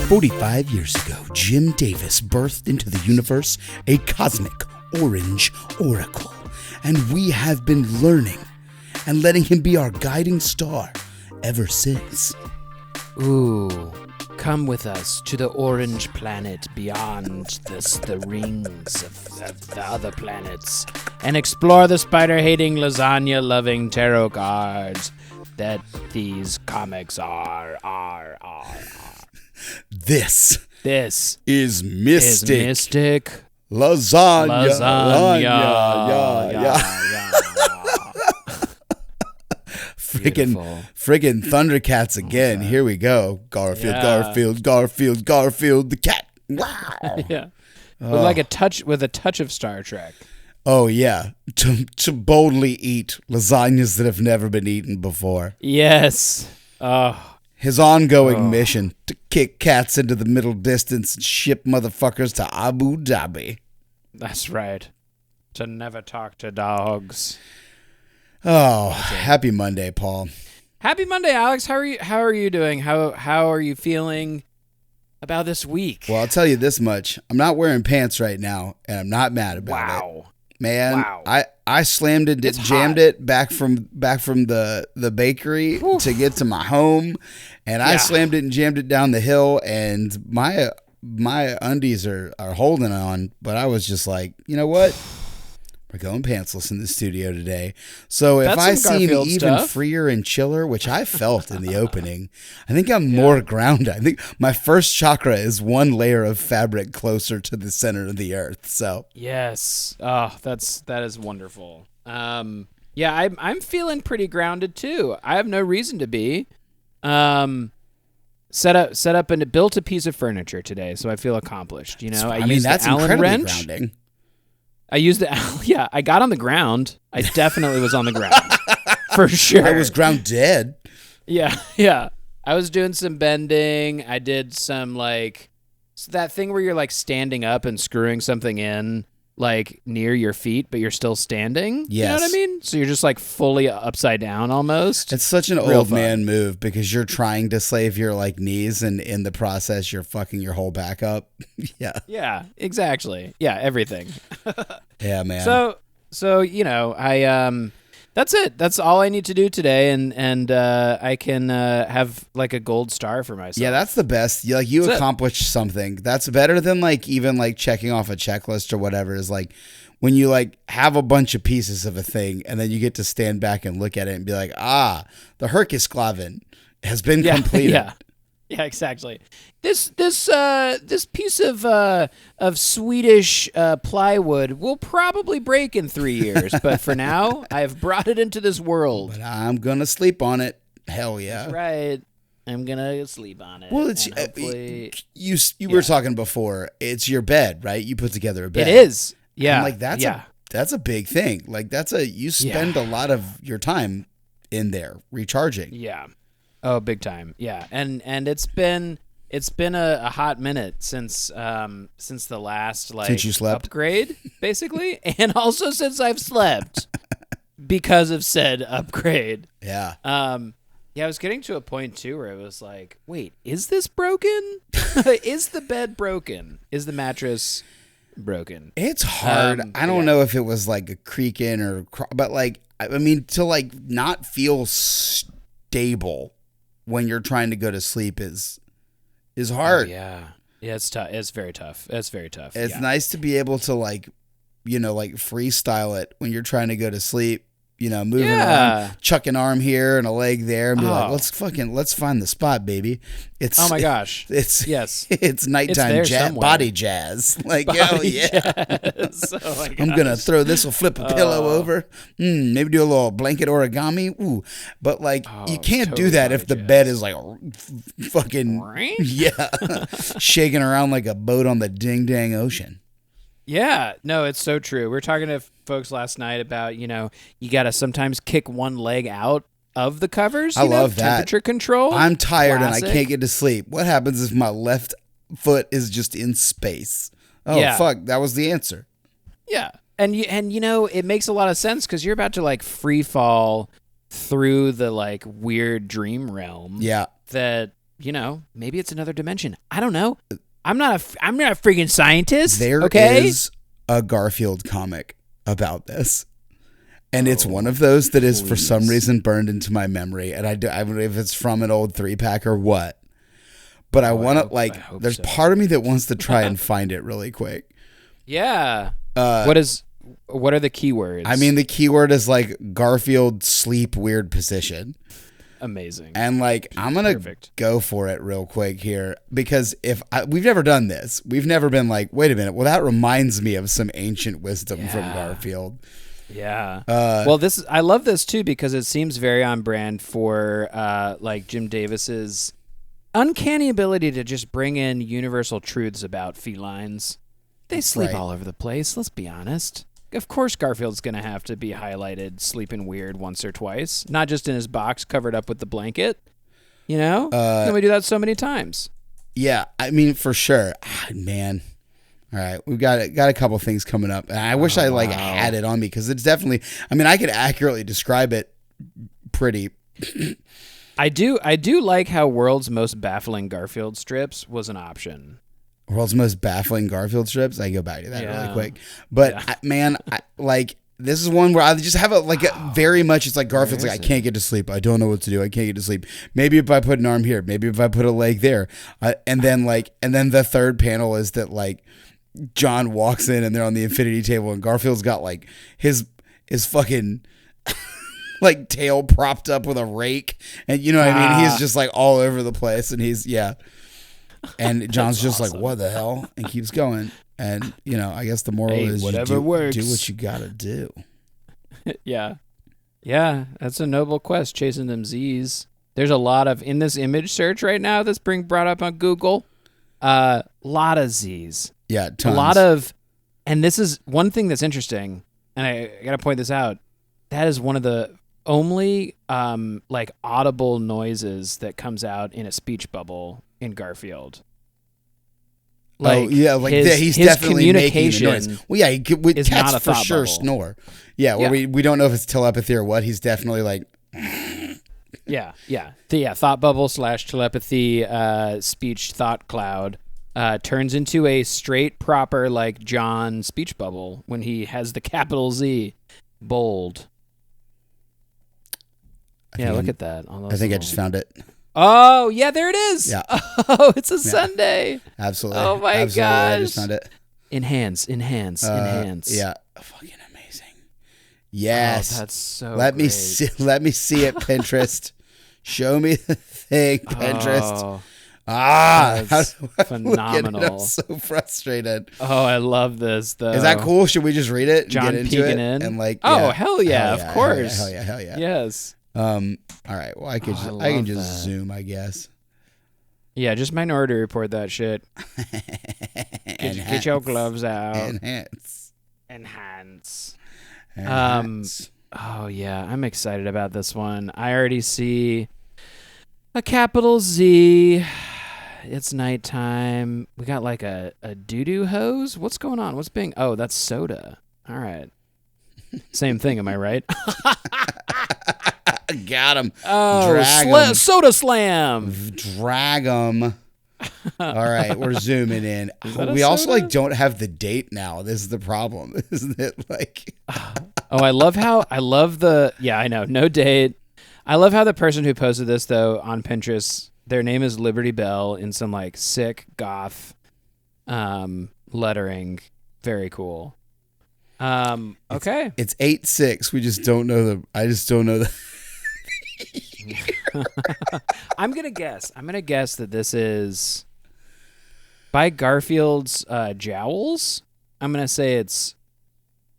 45 years ago, Jim Davis birthed into the universe a cosmic orange oracle, and we have been learning and letting him be our guiding star ever since. Ooh, come with us to the orange planet beyond the rings of the other planets and explore the spider-hating, lasagna-loving tarot cards that these comics are. This is Mystic Lasagna. Friggin' Thundercats again. Here we go. Garfield, the cat. Wow. Yeah. With a touch of Star Trek. Oh yeah. To boldly eat lasagnas that have never been eaten before. Yes. His ongoing mission to kick cats into the middle distance and ship motherfuckers to Abu Dhabi. That's right. To never talk to dogs. Oh, happy Monday, Paul. Happy Monday, Alex. How are you doing? How are you feeling about this week? Well, I'll tell you this much. I'm not wearing pants right now, and I'm not mad about it. Man, I slammed it, jammed it back from the bakery to get to my home, and I slammed it and jammed it down the hill, and my undies are holding on, but I was just like, you know what? We're going pantsless in the studio today. So if I seem even freer and chiller, which I felt in the opening, I think I'm more grounded. I think my first chakra is one layer of fabric closer to the center of the earth. So yes, that is wonderful. I'm feeling pretty grounded too. I have no reason to be. Set up and built a piece of furniture today, so I feel accomplished. You know, I used that's the Allen incredibly wrench. grounding. I used the I got on the ground. I definitely was on the ground for sure. I was ground dead. Yeah. I was doing some bending. I did some that thing where you're standing up and screwing something in near your feet, but you're still standing. Yes. You know what I mean? So you're just fully upside down almost. It's such an old man move because you're trying to save your like knees, and in the process you're fucking your whole back up. Yeah. Yeah, exactly. Yeah, everything. Yeah, man. So I that's it. That's all I need to do today, and I can have a gold star for myself. Yeah, that's the best. You accomplished something. That's better than even checking off a checklist or whatever. Is when you have a bunch of pieces of a thing, and then you get to stand back and look at it and be like, the Hercusklavin has been completed. Yeah, exactly. This piece of Swedish plywood will probably break in 3 years, but for now, I've brought it into this world. But I'm gonna sleep on it. Hell yeah! That's right. I'm gonna sleep on it. Well, it's you were talking before. It's your bed, right? You put together a bed. It is. Yeah. And that's a big thing. You spend a lot of your time in there recharging. Yeah. Oh, big time. Yeah. And it's been a hot minute since the last since you slept upgrade, basically, and also since I've slept because of said upgrade. Yeah. Yeah, I was getting to a point too where it was like, wait, is this broken? Is the bed broken? Is the mattress broken? It's hard. I don't know if it was a creaking but to not feel stable when you're trying to go to sleep is hard. Oh, yeah. Yeah, it's tough. It's very tough. It's very tough. It's nice to be able to freestyle it when you're trying to go to sleep. Moving around, chuck an arm here and a leg there, and be let's find the spot, baby. Oh my gosh, it's it's nighttime body jazz. Hell yeah! I'm gonna throw this. Will flip a pillow over. Maybe do a little blanket origami. Ooh, but you can't do that if the bed is fucking shaking around like a boat on the ding dang ocean. Yeah, no, it's so true. We were talking to folks last night about, you got to sometimes kick one leg out of the covers. I love that. Temperature control. I'm tired and I can't get to sleep. What happens if my left foot is just in space? Oh, fuck. That was the answer. Yeah. And it makes a lot of sense because you're about to free fall through the weird dream realm. Yeah. That maybe it's another dimension. I don't know. I'm not a freaking scientist. There okay? is a Garfield comic about this. And it's one of those that is for some reason burned into my memory. And I don't know if it's from an old 3-pack or what. But I want to, there's part of me that wants to try and find it really quick. Yeah. What are the keywords? I mean, the keyword is like Garfield sleep weird position. Amazing. And I'm going to go for it real quick here because we've never done this. We've never been like, wait a minute. Well, that reminds me of some ancient wisdom from Garfield. Yeah. I love this too because it seems very on brand for Jim Davis's uncanny ability to just bring in universal truths about felines. They sleep all over the place, let's be honest. Of course Garfield's going to have to be highlighted sleeping weird once or twice, not just in his box covered up with the blanket. And we do that so many times. Yeah, I mean, for sure. Man. All right, we've got a couple things coming up. And I wish I had it on me because it's definitely, I mean, I could accurately describe it pretty. I do like how World's Most Baffling Garfield Strips was an option. World's Most Baffling Garfield Strips? I go back to that really quick. But, this is one where I just have very much, it's like Garfield's I can't get to sleep. I don't know what to do. I can't get to sleep. Maybe if I put an arm here. Maybe if I put a leg there. And then the third panel is that, John walks in and they're on the infinity table and Garfield's got, his fucking... tail propped up with a rake, and you know what I mean. He's just all over the place, and and John's just awesome. What the hell, and keeps going. And I guess the moral is whatever works. Do what you gotta do. Yeah, that's a noble quest, chasing them Z's. There's a lot of in this image search right now that's being brought up on Google. Lot of Z's. Yeah, tons. A lot of, and this is one thing that's interesting, and I gotta point this out. That is one of the only audible noises that comes out in a speech bubble in Garfield. He's definitely making a noise. Well, yeah, cats for sure bubble. Snore. Yeah, we don't know if it's telepathy or what. He's definitely thought bubble / telepathy speech thought cloud turns into a straight proper John speech bubble when he has the capital Z bold. Look at that. I think I just found it. Oh, yeah, there it is. Yeah. Oh, it's a Sunday. Absolutely. Oh, my gosh. I just found it. Enhance. Yeah. Fucking amazing. Yes. Oh, that's so Let great. me see it, Pinterest. Show me the thing, Pinterest. That's phenomenal. I'm so frustrated. Oh, I love this, though. Is that cool? Should we just read it and John get into it? In? And hell yeah, of course. Hell yeah. Yes. All right. Well, I can just zoom, I guess. Yeah, just Minority Report that shit. Get your gloves out. Enhance. Oh yeah, I'm excited about this one. I already see a capital Z. It's nighttime. We got a doo-doo hose. What's going on? What's being? Oh, that's soda. All right. Same thing, am I right? Got him. Oh, soda slam. Drag him. All right, we're zooming in. We also don't have the date now. This is the problem, isn't it? Oh, I love the. Yeah, I know. No date. I love how the person who posted this though on Pinterest, their name is Liberty Bell in some sick goth lettering. Very cool. Okay. It's 8/6. We just don't know I just don't know the. I'm gonna guess that this is by Garfield's Jowls. I'm gonna say it's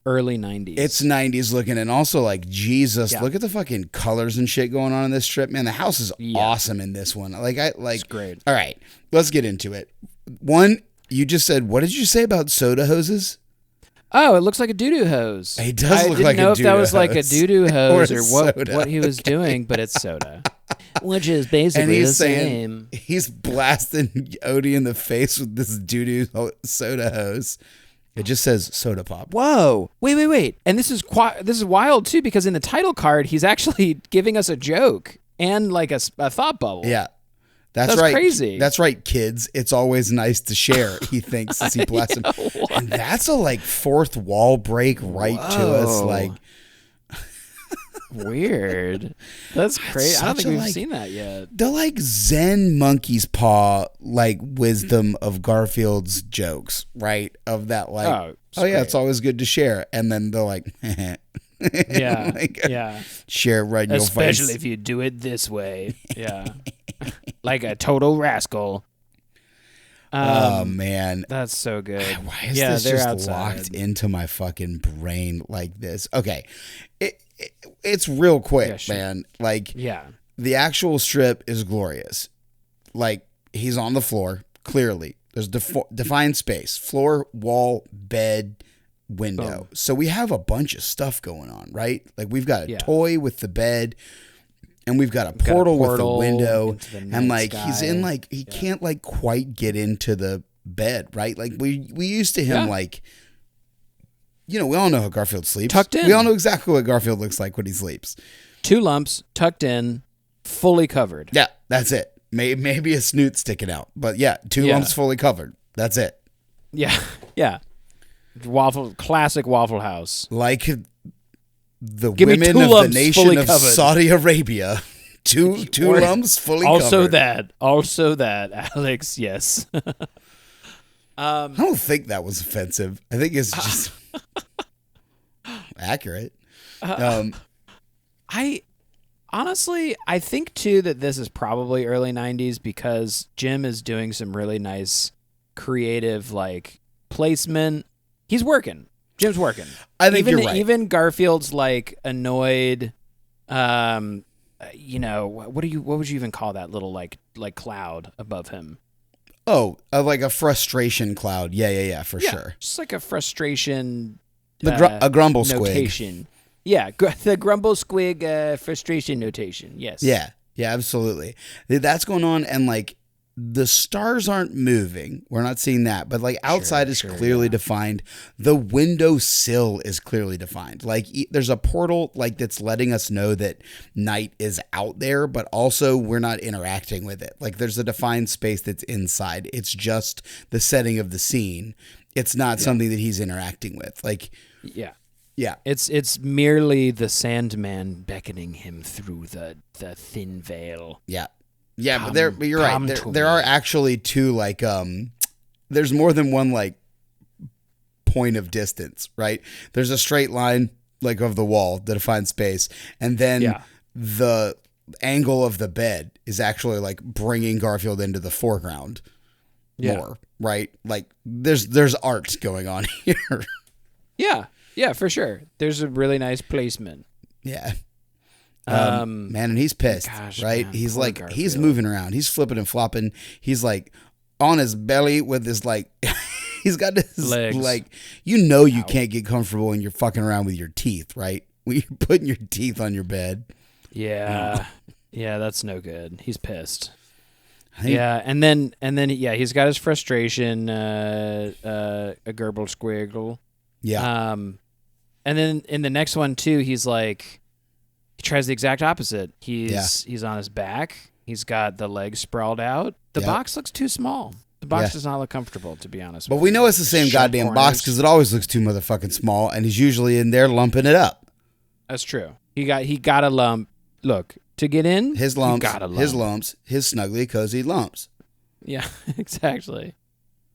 early 90s. It's 90s looking, and also Jesus, look at the fucking colors and shit going on in this strip, man. The house is awesome in this one. It's great. All right, let's get into it. One, you just said, what did you say about soda hoses? Oh, it looks like a doo-doo hose. It does look like a doo-doo hose. I didn't know if that was a doo-doo hose or what he was okay. doing, but it's soda. Which is basically the same. He's blasting Odie in the face with this doo-doo soda hose. It just says soda pop. Whoa. Wait. And this is wild, too, because in the title card, he's actually giving us a joke and a thought bubble. Yeah. That's right. Crazy. That's right, kids. It's always nice to share, he thinks as he blasts him. And that's a like fourth wall break right to us. Like, weird. That's crazy. I don't think we've seen that yet. The like Zen monkey's paw, like wisdom of Garfield's jokes, right? Of that, like, oh yeah, it's always good to share. And then they're like, yeah, like, yeah, share right in your face. Especially if you do it this way. Yeah. Like a total rascal. Oh man, that's so good. Why is this just locked into my fucking brain like this? Okay, it's real quick, man. Like, the actual strip is glorious. Like, he's on the floor. Clearly, there's defined space: floor, wall, bed, window. Boom. So we have a bunch of stuff going on, right? Like, we've got a toy with the bed. And we've got a portal with the window, and like he's in like he can't like quite get into the bed, right? Like we used to him like, you know, we all know how Garfield sleeps. Tucked in. We all know exactly what Garfield looks like when he sleeps. 2 lumps, tucked in, fully covered. Yeah, that's it. Maybe a snoot sticking out, but yeah, 2 lumps fully covered. That's it. Yeah, yeah. Classic Waffle House. Like the women of the nation of Saudi Arabia. Two lumps fully covered. Also that, Alex, yes. I don't think that was offensive. I think it's just accurate. I think too that this is probably early 90s because Jim is doing some really nice creative like placement. He's working. Jim's working. I think you're right. Even Garfield's like annoyed, you know, what would you even call that little like cloud above him? Oh, like a frustration cloud. Yeah, for sure. Just like a frustration. A grumble notation. squig. Yeah, the grumble squig frustration notation. Yes. Yeah, absolutely. That's going on, and like the stars aren't moving. We're not seeing that, but like outside is clearly defined. The window sill is clearly defined. Like there's a portal like that's letting us know that night is out there, but also we're not interacting with it. Like there's a defined space that's inside. It's just the setting of the scene. It's not something that he's interacting with. Like, yeah. It's merely the Sandman beckoning him through the thin veil. Yeah. Yeah, but you're right. There are actually 2 like there's more than one like point of distance, right? There's a straight line like of the wall, the defined space, and then the angle of the bed is actually like bringing Garfield into the foreground more, right? Like there's art going on here. Yeah, for sure. There's a really nice placement. Yeah. Man, and he's pissed, right? Man, he's like, Garfield. He's moving around. He's flipping and flopping. He's like on his belly with his like, he's got his legs. Like, you can't get comfortable when you're fucking around with your teeth, right? When you're putting your teeth on your bed. Yeah. Yeah, that's no good. He's pissed. And then he's got his frustration, a gerbil squiggle. Yeah. And then in the next one too, he's like, he tries the exact opposite. He's on his back. He's got the legs sprawled out. The box looks too small. The box does not look comfortable, to be honest. But we know it's the same goddamn box because it always looks too motherfucking small, and he's usually in there lumping it up. That's true. He got a lump. Look, to get in, his lumps, his snuggly cozy lumps. Yeah, exactly.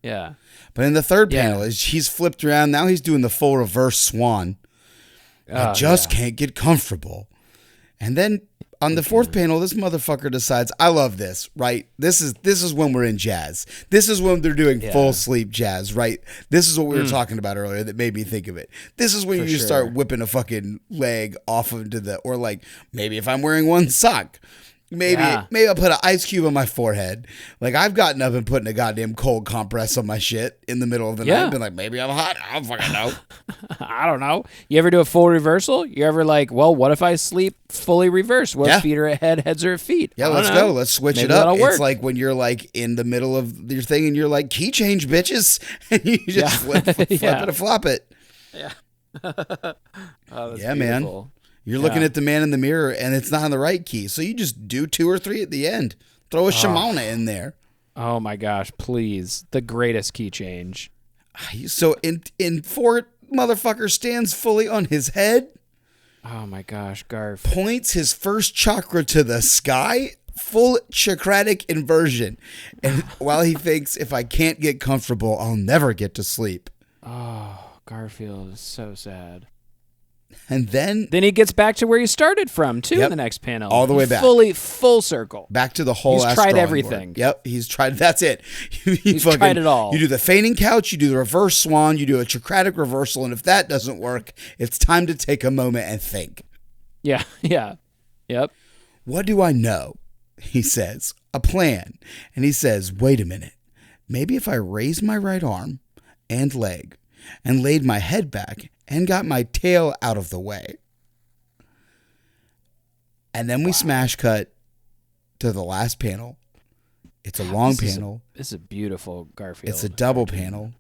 Yeah. But in the third panel, he's flipped around. Now he's doing the full reverse swan. I just can't get comfortable. And then on the fourth panel, this motherfucker decides, I love this, right? This is when we're in jazz. This is when they're doing full sleep jazz, right? This is what we were talking about earlier that made me think of it. This is when you just start whipping a fucking leg off into or like maybe if I'm wearing one sock. Maybe I'll put an ice cube on my forehead. Like I've gotten up and putting a goddamn cold compress on my shit in the middle of the night. Been like, maybe I'm hot. I don't fucking know. I don't know. You ever do a full reversal? You ever like, well, what if I sleep fully reversed? What if feet are ahead, heads are at feet? Yeah, let's go. Let's switch it up. It's like when you're like in the middle of your thing and you're like, key change, bitches. And you just flip it and flop it. Yeah. That's beautiful. Man. You're looking at the man in the mirror, and it's not on the right key. So you just do 2 or 3 at the end. Throw a Shimona in there. Oh my gosh, please. The greatest key change. So in Fort, motherfucker stands fully on his head. Oh my gosh, Garf. Points his first chakra to the sky. Full chakratic inversion. And while he thinks, if I can't get comfortable, I'll never get to sleep. Oh, Garfield is so sad. And then he gets back to where he started from, too, in the next panel. All the way back. Full circle. Back to the whole He's tried everything. Board. Yep, he's tried. That's it. He's tried it all. You do the fainting couch, you do the reverse swan, you do a chakratic reversal, and if that doesn't work, it's time to take a moment and think. Yeah. Yep. What do I know? He says, a plan. And he says, wait a minute. Maybe if I raised my right arm and leg and laid my head back and got my tail out of the way. And then we smash cut to the last panel. It's a long panel. It's a beautiful Garfield. It's a double panel.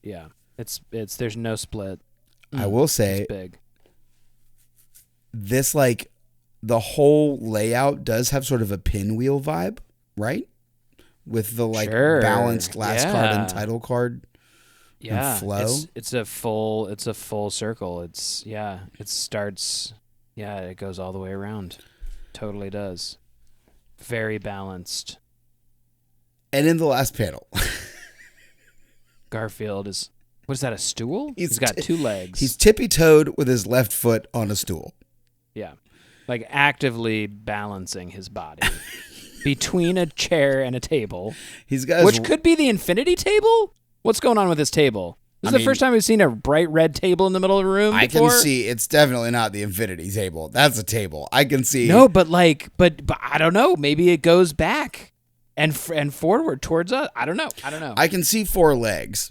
Yeah. It's there's no split. I will say it's big. This, like, the whole layout does have sort of a pinwheel vibe, right? With the balanced last card and title card. Yeah, flow. It's a full circle. It starts. Yeah, it goes all the way around. Totally does. Very balanced. And in the last panel, Garfield is. What is that? A stool? He's got two legs. He's tippy-toed with his left foot on a stool. Yeah, like actively balancing his body between a chair and a table. He's got which could be the infinity table. What's going on with this table? This is the first time we've seen a bright red table in the middle of the room before. I can see it's definitely not the infinity table. That's a table. I can see. No, but I don't know. Maybe it goes back and forward towards us. I don't know. I can see 4 legs.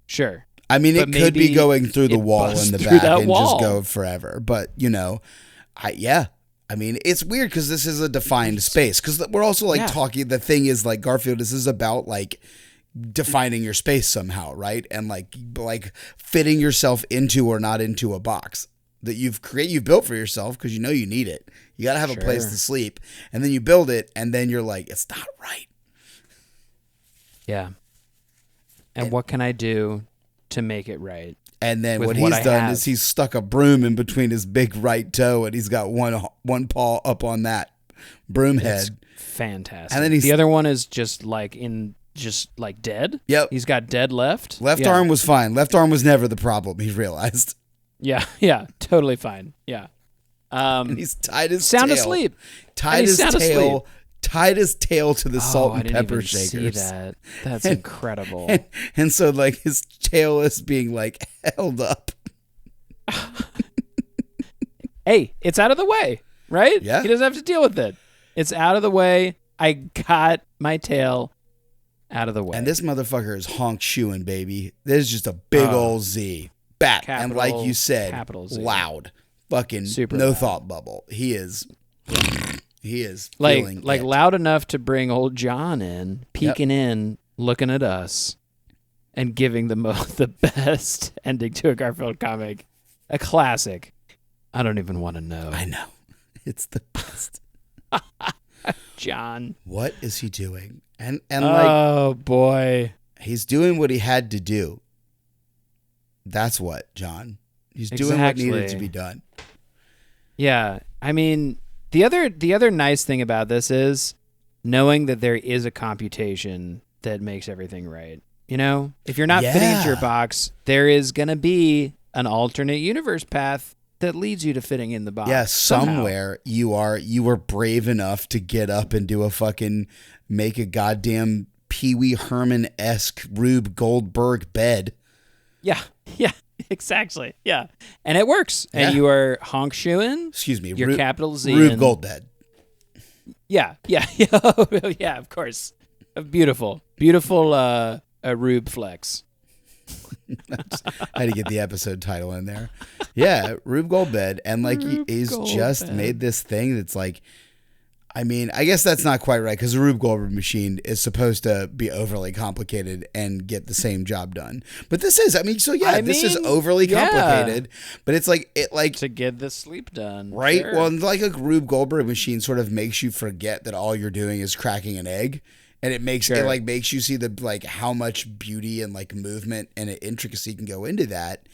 Sure. I mean, it could be going through the wall in the back and just go forever. But, I mean, it's weird because this is a defined space. Because we're also talking, the thing is like Garfield, this is about like defining your space somehow, right? And like fitting yourself into or not into a box that you've built for yourself because you know you need it. You got to have a place to sleep. And then you build it and then you're like, it's not right. Yeah. And what can I do to make it right? And then what he's done is he's stuck a broom in between his big right toe, and he's got one paw up on that broom head. Fantastic. And then the other one is just dead. Yep. He's got dead left. Left arm was fine. Left arm was never the problem, he realized. Yeah, totally fine. Yeah. And he's tied his sound tail. Asleep. Tied his tail to the salt and pepper shakers. See that. That's incredible. And so like his tail is being like held up. Hey, it's out of the way, right? Yeah. He doesn't have to deal with it. It's out of the way. I got my tail out of the way. And this motherfucker is honk shoeing, baby. There's just a big old Z. Bat. And like you said, loud. Fucking super no loud. Thought bubble. He is feeling like loud enough to bring old John in, peeking in, looking at us, and giving the best ending to a Garfield comic. A classic. I don't even want to know. I know. It's the best. John. What is he doing? And oh boy. He's doing what he had to do. That's what, John. He's doing what needed to be done. Yeah. I mean, the other nice thing about this is knowing that there is a computation that makes everything right. You know, if you're not fitting into your box, there is going to be an alternate universe path that leads you to fitting in the box. Yeah, somewhere you were brave enough to get up and do make a goddamn Pee Wee Herman-esque Rube Goldberg bed. Yeah, exactly. Yeah. And it works. Yeah. And you are honk shoeing. Excuse me. Your capital Z. Rube GoldBed. Yeah. Yeah, of course. Beautiful Rube flex. I had to get the episode title in there. Yeah, Rube GoldBed. And like he's just made this thing that's like, I mean, I guess that's not quite right because the Rube GoldBed machine is supposed to be overly complicated and get the same job done. But this is, this is overly complicated. But it's to get the sleep done, right? Sure. Well, like a Rube GoldBed machine sort of makes you forget that all you're doing is cracking an egg, and it makes makes you see the how much beauty and movement and intricacy can go into that.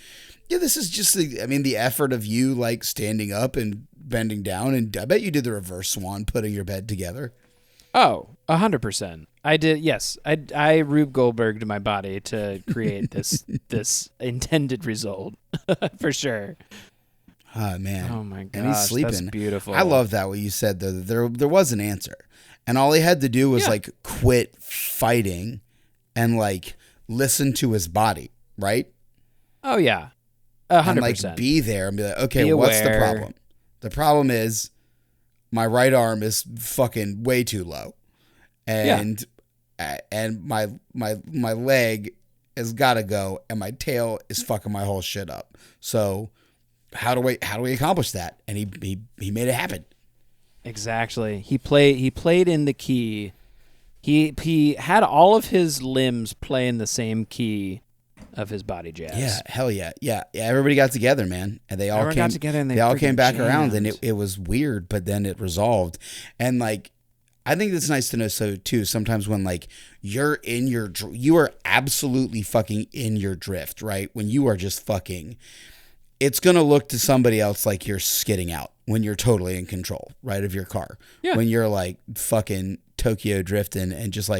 Yeah, this is just the effort of you standing up and bending down, and I bet you did the reverse swan putting your bed together. Oh, 100%. I did. Yes, I Rube Goldberged my body to create this intended result for sure. Oh man! Oh my gosh! And he's sleeping. That's beautiful. I love that what you said though. There was an answer, and all he had to do was quit fighting, and listen to his body, right? Oh yeah. 100%. And be there and be like, okay, what's the problem? The problem is my right arm is fucking way too low, and my leg has got to go, and my tail is fucking my whole shit up. So how do we accomplish that? And he made it happen. Exactly. He played in the key. He had all of his limbs play in the same key of his body jazz. Yeah, hell yeah. Yeah. Everybody got together, man. And they all got together and they all came back jammed. around, and it was weird, but then it resolved. And I think it's nice to know too, sometimes when you are absolutely fucking in your drift, right? When you are just fucking, it's going to look to somebody else like you're skidding out when you're totally in control, right, of your car. Yeah. When you're fucking Tokyo drifting and just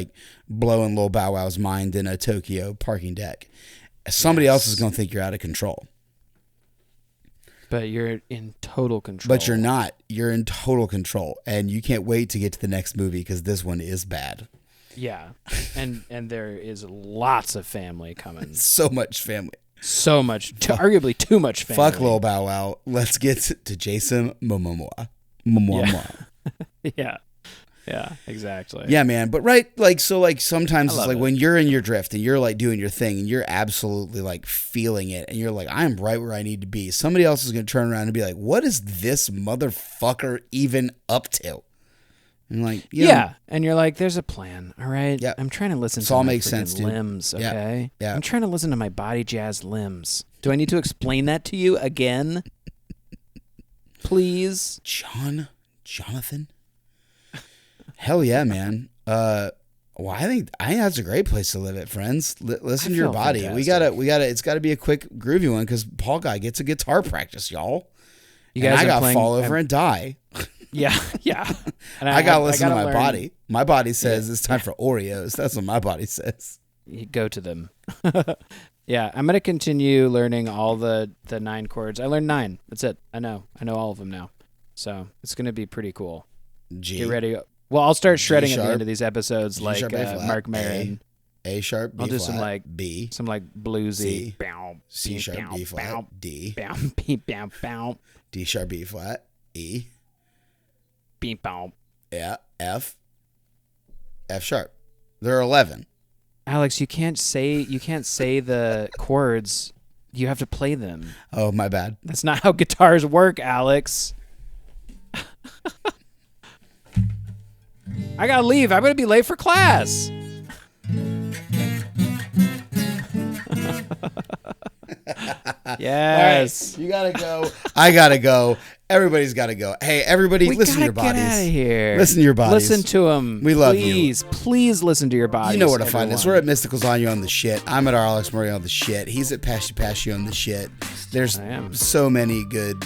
blowing Lil Bow Wow's mind in a Tokyo parking deck. Somebody else is going to think you're out of control. But you're in total control. But you're not. You're in total control. And you can't wait to get to the next movie because this one is bad. Yeah. And there is lots of family coming. So much family. So much. Arguably too much family. Fuck Lil Bow Wow. Let's get to Jason Momoa. Yeah. Yeah, exactly. Yeah, man. But sometimes it's when you're in your drift and you're doing your thing and you're absolutely feeling it and you're I'm right where I need to be. Somebody else is going to turn around and be like, what is this motherfucker even up to? And and you're there's a plan, all right? Yeah. I'm trying to listen to all my makes sense, dude. Limbs, okay? Yeah. I'm trying to listen to my body jazz limbs. Do I need to explain that to you again? Please? Jonathan? Hell yeah, man. I think that's a great place to live it, friends. Listen to your body. Fantastic. We gotta. It's got to be a quick, groovy one because Paul Guy gets a guitar practice, y'all. You guys I got playing, fall over and die. Yeah. And I gotta listen to my learn. body. My body says it's time for Oreos. That's what my body says. You go to them. Yeah, I'm gonna continue learning all the 9 chords. I learned 9. That's it. I know all of them now. So it's gonna be pretty cool. G. Get ready. Well, I'll start shredding G at the sharp, end of these episodes, G sharp, A flat, Mark Maron. A sharp, B I'll do flat, B, some bluesy. C, C sharp, B flat, D, D sharp, B flat, E, yeah, F sharp. There are 11. Alex, you can't say the chords. You have to play them. Oh, my bad. That's not how guitars work, Alex. I gotta leave. I'm gonna be late for class. Yes. Right, you gotta go. I gotta go. Everybody's gotta go. Hey, everybody, listen to your bodies. Get out of here. Listen to your bodies. Listen to them. We love you. Please listen to your bodies. You know where to find us. We're at Mystical Lasagna on the shit. I'm at Alex Murray on the shit. He's at Pashy on the shit. There's so many good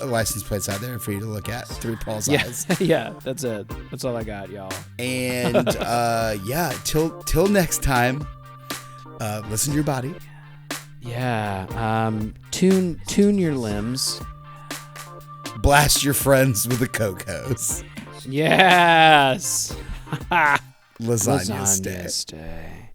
license plates out there for you to look at through Paul's eyes. Yeah, that's it. That's all I got, y'all. And till next time, listen to your body. Yeah. Tune your limbs. Blast your friends with the Cocos. Yes. Lasagnaste. Lasagnaste.